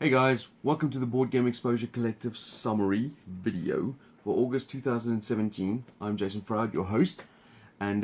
Hey guys, welcome to the Board Game Exposure Collective summary video for August 2017. I'm Jason Froud, your host, and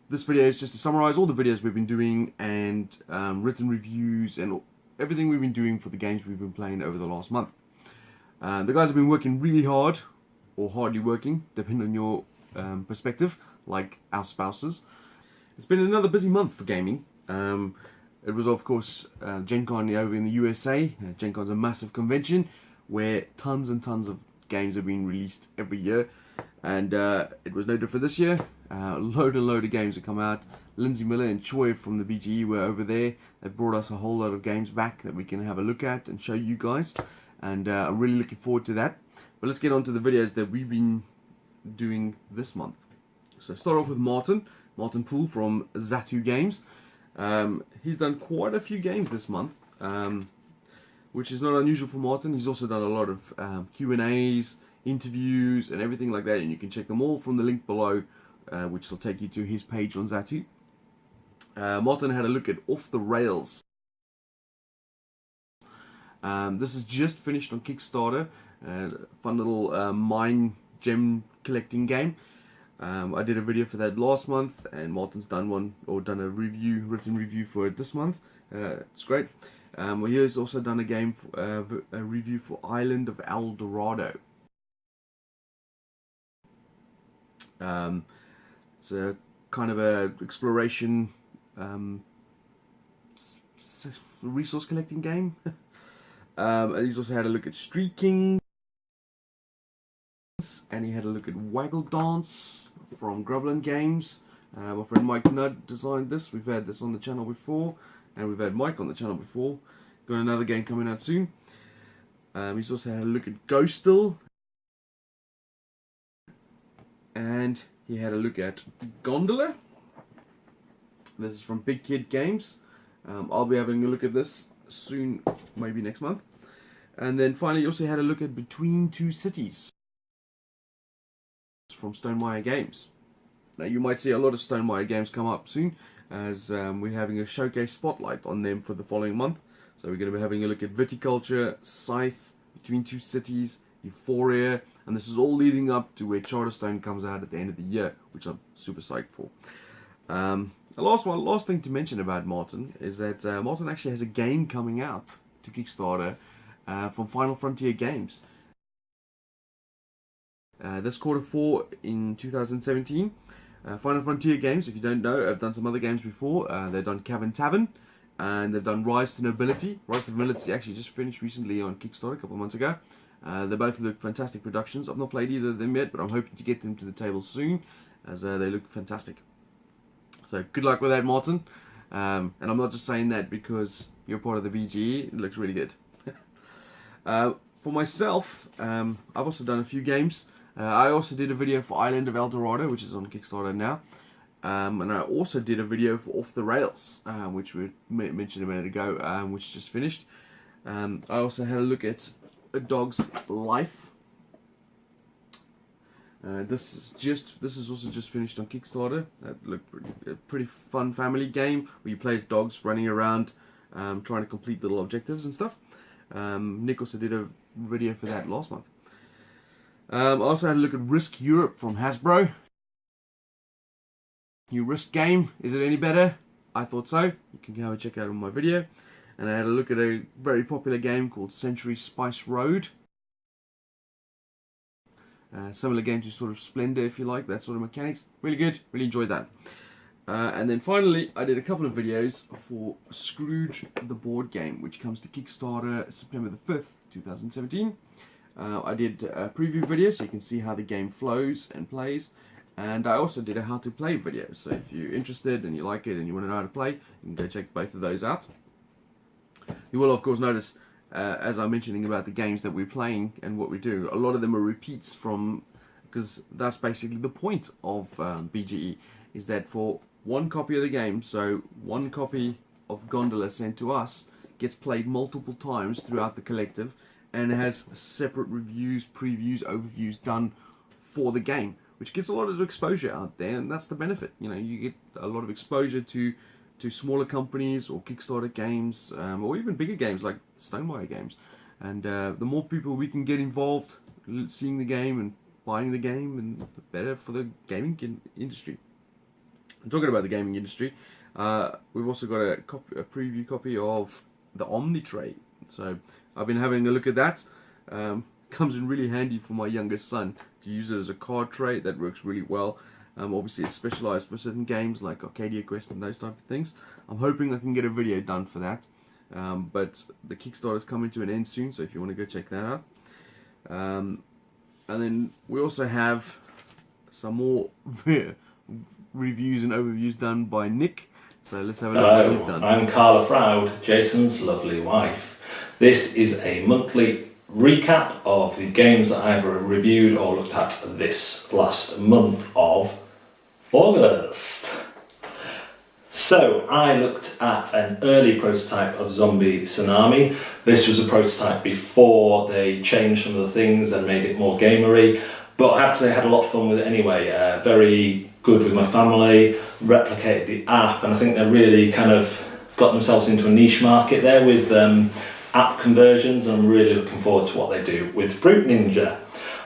this video is just to summarize all the videos we've been doing and written reviews and everything we've been doing for the games we've been playing over the last month. The guys have been working really hard, or hardly working, depending on your perspective, like our spouses. It's been another busy month for gaming. It was, of course, Gen Con over in the USA. Gen Con's a massive convention where tons and tons of games are being released every year. And it was no different this year. Load of games have come out. Lindsay Miller and Choi from the BGE were over there. They brought us a whole lot of games back that we can have a look at and show you guys. And I'm really looking forward to that. But let's get on to the videos that we've been doing this month. So start off with Martin Poole from Zatu Games. He's done quite a few games this month, which is not unusual for Martin. He's also done a lot of Q&As, interviews, and everything like that, and you can check them all from the link below, which will take you to his page on Zatu. Martin had a look at Off the Rails. This is just finished on Kickstarter. Fun little mine gem collecting game. I did a video for that last month, and Martin's done a written review for it this month. It's great. He has also done a game, a review for Island of El Dorado. It's a kind of a exploration, resource collecting game. And he's also had a look at Street Kings, and he had a look at Waggle Dance from Grubland Games. My friend Mike Nudd designed this. We've had this on the channel before, and we've had Mike on the channel before. Got another game coming out soon. He's also had a look at Ghostal, and he had a look at Gondola. This is from Big Kid Games. I'll be having a look at this soon, maybe next month. And then finally, he also had a look at Between Two Cities from Stonemaier Games. Now you might see a lot of Stonemaier games come up soon, as we're having a showcase spotlight on them for the following month. So we're going to be having a look at Viticulture, Scythe, Between Two Cities, Euphoria, and this is all leading up to where Charterstone comes out at the end of the year, which I'm super psyched for. The last thing to mention about Martin is that Martin actually has a game coming out to Kickstarter from Final Frontier Games. This Q4 in 2017. Final Frontier Games, if you don't know, have done some other games before. They've done Cavern Tavern, and they've done Rise to Nobility. Rise to Nobility actually just finished recently on Kickstarter a couple of months ago. They both look fantastic productions. I've not played either of them yet, but I'm hoping to get them to the table soon, as they look fantastic. So good luck with that, Martin. And I'm not just saying that because you're part of the BGE. It looks really good. For myself, I've also done a few games. I also did a video for Island of El Dorado, which is on Kickstarter now. And I also did a video for Off the Rails, which we mentioned a minute ago, which just finished. I also had a look at A Dog's Life. This is also just finished on Kickstarter. That looked pretty fun family game where you play as dogs running around, trying to complete little objectives and stuff. Nick also did a video for that last month. I also had a look at Risk Europe from Hasbro. New Risk game. Is it any better? I thought so. You can go and check it out on my video. And I had a look at a very popular game called Century Spice Road. Similar game to sort of Splendor, if you like, that sort of mechanics. Really good. Really enjoyed that. And then finally, I did a couple of videos for Scrooge the board game, which comes to Kickstarter September the 5th, 2017. I did a preview video so you can see how the game flows and plays, and I also did a how to play video, so if you're interested and you like it and you want to know how to play, you can go check both of those out. You will of course notice, as I'm mentioning about the games that we're playing and what we do, a lot of them are repeats from, because that's basically the point of BGE, is that for one copy of the game, so one copy of Gondola sent to us, gets played multiple times throughout the collective, and has separate reviews, previews, overviews done for the game, which gets a lot of exposure out there, and that's the benefit. You know, you get a lot of exposure to to smaller companies or Kickstarter games, or even bigger games like Stonemaier games. And the more people we can get involved, seeing the game and buying the game, and the better for the gaming industry. And talking about the gaming industry, we've also got a preview copy of the Omni Tray. So I've been having a look at that. Comes in really handy for my youngest son to use it as a card tray. That works really well. Obviously it's specialized for certain games like Arcadia Quest and those type of things. I'm hoping I can get a video done for that. But the Kickstarter's coming to an end soon, so if you want to go check that out. And then we also have some more reviews and overviews done by Nick. So let's have a look at what he's done. I'm Carla Froud, Jason's lovely wife. This is a monthly recap of the games that I've reviewed or looked at this last month of August. So I looked at an early prototype of Zombie Tsunami. This was a prototype before they changed some of the things and made it more gamery, but I have to say I had a lot of fun with it anyway. Very good with my family, replicated the app, and I think they're really kind of got themselves into a niche market there with app conversions, and I'm really looking forward to what they do with Fruit Ninja.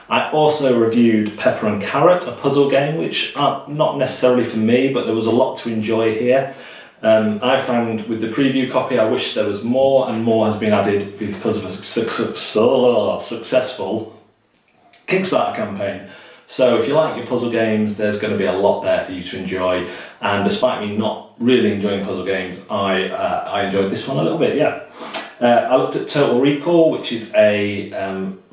I also reviewed Pepper and Carrot, a puzzle game, which are not necessarily for me, but there was a lot to enjoy here. I found with the preview copy, I wish there was more, and more has been added because of a successful Kickstarter campaign. So if you like your puzzle games, there's going to be a lot there for you to enjoy. And despite me not really enjoying puzzle games, I enjoyed this one a little bit, yeah. I looked at Total Recall, which is a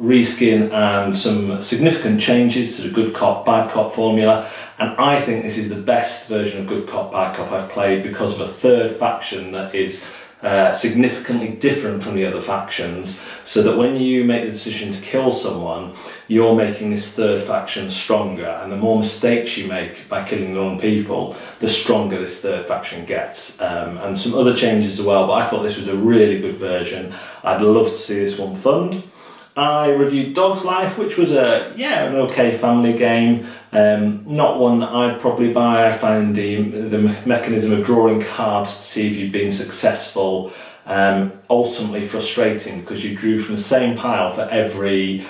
reskin and some significant changes to the Good Cop, Bad Cop formula, and I think this is the best version of Good Cop, Bad Cop I've played because of a third faction that is significantly different from the other factions, so that when you make the decision to kill someone, you're making this third faction stronger, and the more mistakes you make by killing your own people, the stronger this third faction gets. And some other changes as well, but I thought this was a really good version. I'd love to see this one fund. I reviewed Dog's Life, which was an okay family game. Not one that I'd probably buy. I find the mechanism of drawing cards to see if you've been successful ultimately frustrating, because you drew from the same pile for everything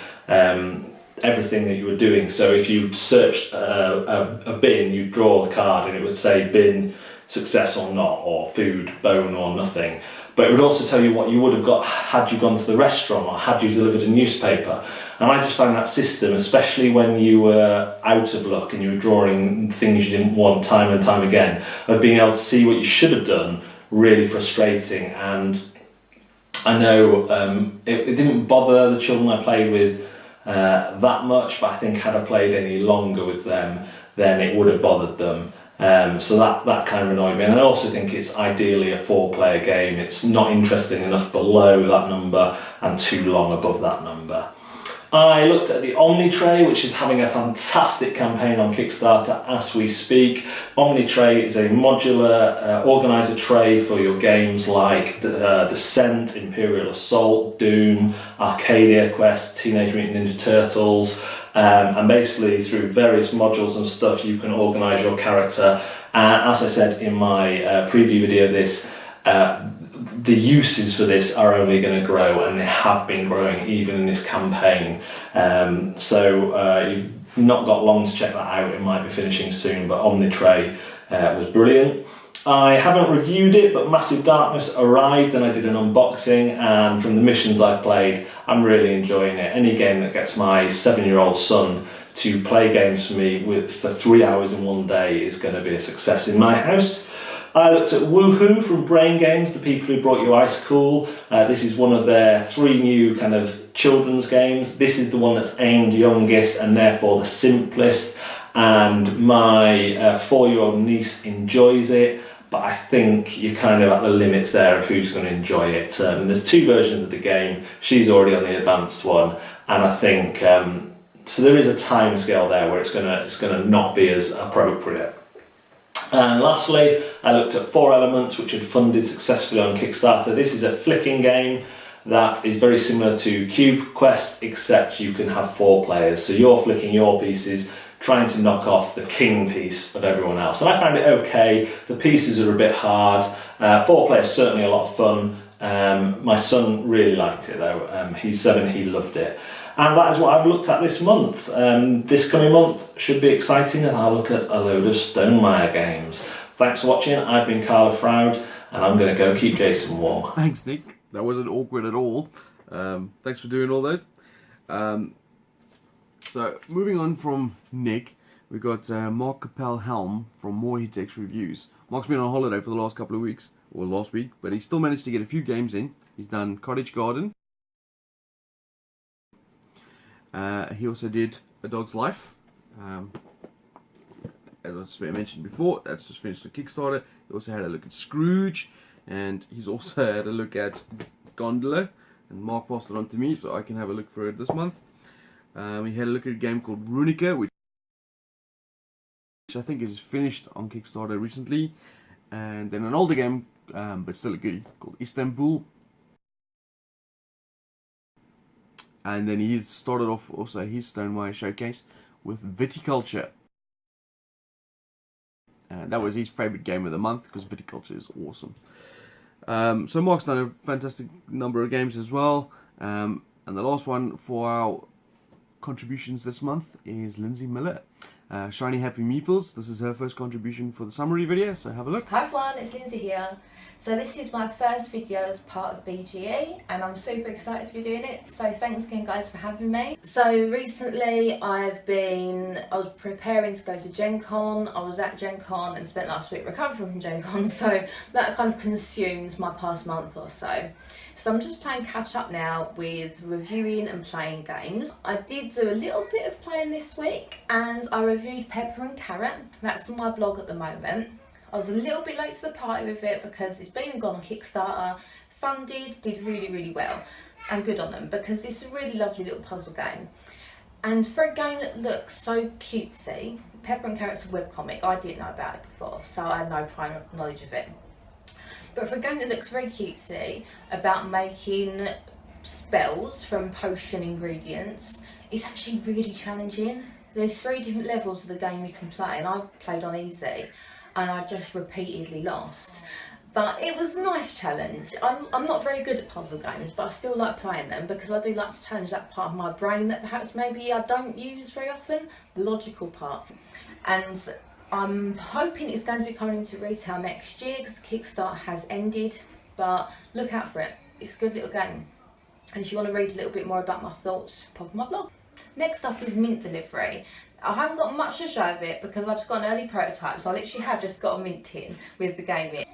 that you were doing. So if you searched a bin, you'd draw a card and it would say bin, success or not, or food, bone or nothing. But it would also tell you what you would have got had you gone to the restaurant or had you delivered a newspaper. And I just found that system, especially when you were out of luck and you were drawing things you didn't want time and time again, of being able to see what you should have done, really frustrating. And I know it didn't bother the children I played with that much, but I think had I played any longer with them, then it would have bothered them. So that kind of annoyed me, and I also think it's ideally a 4-player game. It's not interesting enough below that number and too long above that number. I looked at the Omni Tray, which is having a fantastic campaign on Kickstarter as we speak. Omni Tray is a modular organiser tray for your games like Descent, Imperial Assault, Doom, Arcadia Quest, Teenage Mutant Ninja Turtles. And basically through various modules and stuff you can organise your character. As I said in my preview video of this, the uses for this are only going to grow, and they have been growing even in this campaign. So you've not got long to check that out. It might be finishing soon, but Omni Tray was brilliant. I haven't reviewed it, but Massive Darkness arrived and I did an unboxing, and from the missions I've played, I'm really enjoying it. Any game that gets my 7-year-old son to play games for me for 3 hours in one day is going to be a success in my house. I looked at Woohoo from Brain Games, the people who brought you Ice Cool. This is one of their 3 new kind of children's games. This is the one that's aimed youngest and therefore the simplest, and my 4-year-old niece enjoys it. But I think you're kind of at the limits there of who's going to enjoy it. There's 2 versions of the game. She's already on the advanced one, and I think so. There is a time scale there where it's gonna not be as appropriate. And lastly, I looked at 4 Elements, which had funded successfully on Kickstarter. This is a flicking game that is very similar to Cube Quest, except you can have 4 players. So you're flicking your pieces, trying to knock off the king piece of everyone else. And I found it okay. The pieces are a bit hard. 4-player is certainly a lot of fun. My son really liked it though. He's 7, he loved it. And that is what I've looked at this month. This coming month should be exciting as I look at a load of Stonemaier games. Thanks for watching. I've been Carla Froud, and I'm going to go keep Jason warm. Thanks, Nick. That wasn't awkward at all. Thanks for doing all those. So, moving on from Nick, we've got Mark Capel-Helm from More Hitex Reviews. Mark's been on holiday for the last couple of weeks, or last week, but he still managed to get a few games in. He's done Cottage Garden. He also did A Dog's Life. As I mentioned before, that's just finished the Kickstarter. He also had a look at Scrooge, and he's also had a look at Gondola, and Mark passed it on to me so I can have a look for it this month. He had a look at a game called Runica, which I think is finished on Kickstarter recently, and then an older game, but still a goodie, called Istanbul. And then he's started off also his Stonemaier showcase with Viticulture. That was his favourite game of the month because Viticulture is awesome. So Mark's done a fantastic number of games as well. And the last one for our contributions this month is Lindsay Miller. Shiny Happy Meeples. This is her first contribution for the summary video, so have a look. Hi everyone, it's Lindsay here. So this is my first video as part of BGE and I'm super excited to be doing it. So thanks again guys for having me. So recently I was preparing to go to Gen Con. I was at Gen Con and spent last week recovering from Gen Con, so that kind of consumes my past month or so. So I'm just playing catch up now with reviewing and playing games. I did do a little bit of playing this week and I reviewed Pepper and Carrot. That's on my blog at the moment. I was a little bit late to the party with it because it's been and gone on Kickstarter, funded, did really well, and good on them because it's a really lovely little puzzle game. And for a game that looks so cutesy, Pepper and Carrot's a webcomic. I didn't know about it before, so I had no prior knowledge of it. But for a game that looks very cutesy, about making spells from potion ingredients, it's actually really challenging. There's 3 different levels of the game you can play, and I played on easy, and I just repeatedly lost. But it was a nice challenge. I'm not very good at puzzle games, but I still like playing them because I do like to challenge that part of my brain that perhaps maybe I don't use very often, the logical part. And I'm hoping it's going to be coming into retail next year because the Kickstarter has ended, but look out for it. It's a good little game. And if you want to read a little bit more about my thoughts, pop on my blog. Next up is Mint Delivery. I haven't got much to show of it because I've just got an early prototype, so I literally have just got a mint tin with the game in.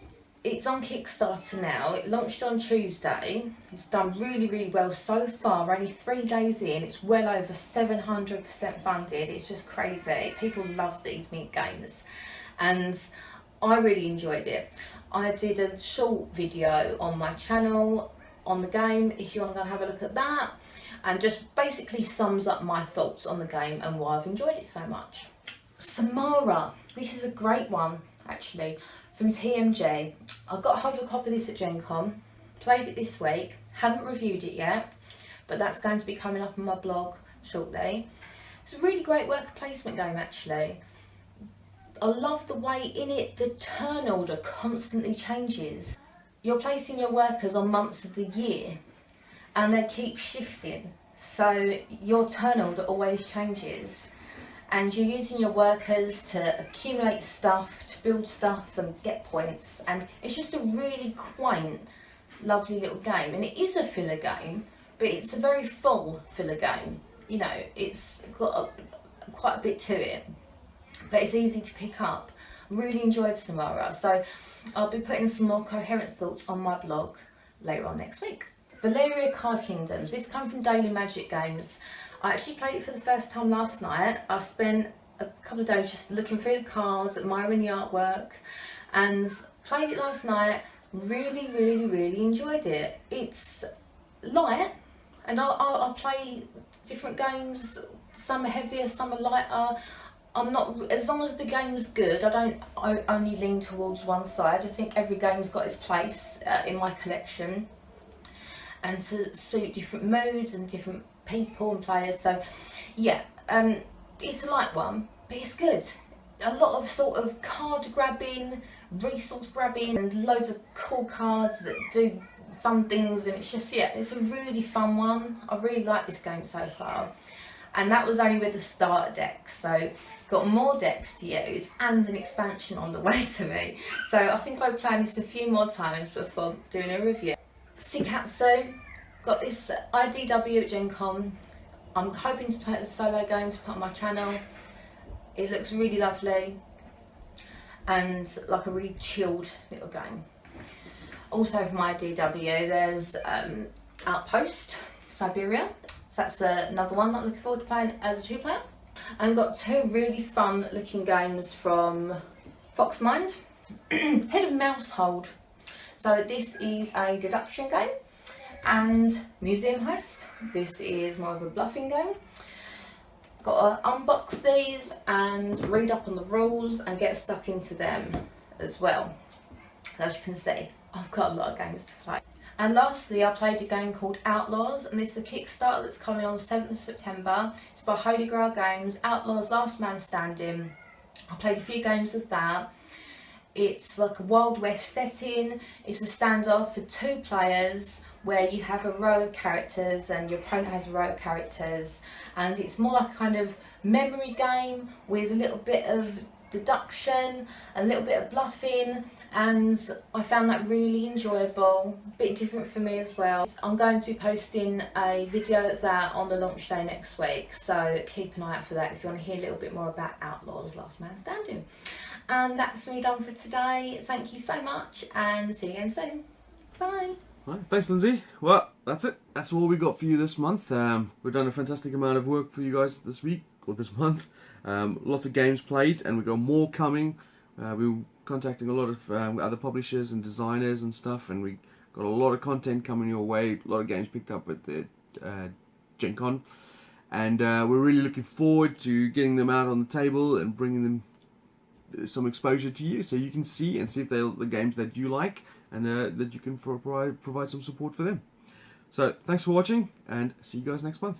It's on Kickstarter now. It launched on Tuesday. It's done really well so far. We're only 3 days in. It's well over 700% funded. It's just crazy. People love these mint games and I really enjoyed it. I did a short video on my channel on the game if you want to go and have a look at that, and just basically sums up my thoughts on the game and why I've enjoyed it so much. Samara, this is a great one actually, from TMG. I got hold of a copy of this at Gen Con, played it this week, haven't reviewed it yet, but that's going to be coming up on my blog shortly. It's a really great worker placement game actually. I love the way in it the turn order constantly changes. You're placing your workers on months of the year and they keep shifting, so your turn order always changes and you're using your workers to accumulate stuff, to build stuff and get points, and it's just a really quaint, lovely little game. And it is a filler game, but it's a very full filler game. You know, it's got quite a bit to it, but it's easy to pick up. Really enjoyed Samara, so I'll be putting some more coherent thoughts on my blog later on next week. Valeria Card Kingdoms. This comes from Daily Magic Games. I actually played it for the first time last night. I spent a couple of days just looking through the cards, admiring the artwork, and played it last night. Really enjoyed it. It's light, and I'll play different games. Some are heavier, some are lighter. I'm not, as long as the game's good, I only lean towards one side. I think every game's got its place in my collection, and to suit different moods and different people and players. So yeah, It's a light one, but it's good. A lot of sort of card grabbing, resource grabbing, and loads of cool cards that do fun things, and it's just, yeah, it's a really fun one. I really like this game so far. And that was only with the starter deck, so got more decks to use and an expansion on the way to me. So I think I'll plan this a few more times before doing a review. Sikatsu, got this IDW at Gen Con. I'm hoping to play it as a solo game to put on my channel. It looks really lovely and like a really chilled little game. Also for my DW, there's Outpost, Siberia. So that's another one that I'm looking forward to playing as a 2-player. And got 2 really fun looking games from Foxmind. Head of Mousehold. So this is a deduction game, and Museum Heist. This is more of a bluffing game. Got to unbox these and read up on the rules and get stuck into them as well. As you can see, I've got a lot of games to play. And lastly, I played a game called Outlaws, and this is a Kickstarter that's coming on the 7th of September. It's by Holy Grail Games, Outlaws Last Man Standing. I played a few games of that. It's like a Wild West setting. It's a standoff for 2 players where you have a row of characters and your opponent has a row of characters, and it's more like a kind of memory game with a little bit of deduction, a little bit of bluffing, and I found that really enjoyable, a bit different for me as well. I'm going to be posting a video of that on the launch day next week, so keep an eye out for that if you want to hear a little bit more about Outlaws Last Man Standing. And that's me done for today. Thank you so much, and see you again soon. Bye. Right, thanks, Lindsay. Well, that's it. That's all we got for you this month. We've done a fantastic amount of work for you guys this week, or this month. Lots of games played, and we've got more coming. We were contacting a lot of other publishers and designers and stuff, and we got a lot of content coming your way, a lot of games picked up at the Gen Con. And we're really looking forward to getting them out on the table and bringing them some exposure to you, so you can see if they're the games that you like, and that you can provide some support for them. So thanks for watching, and see you guys next month.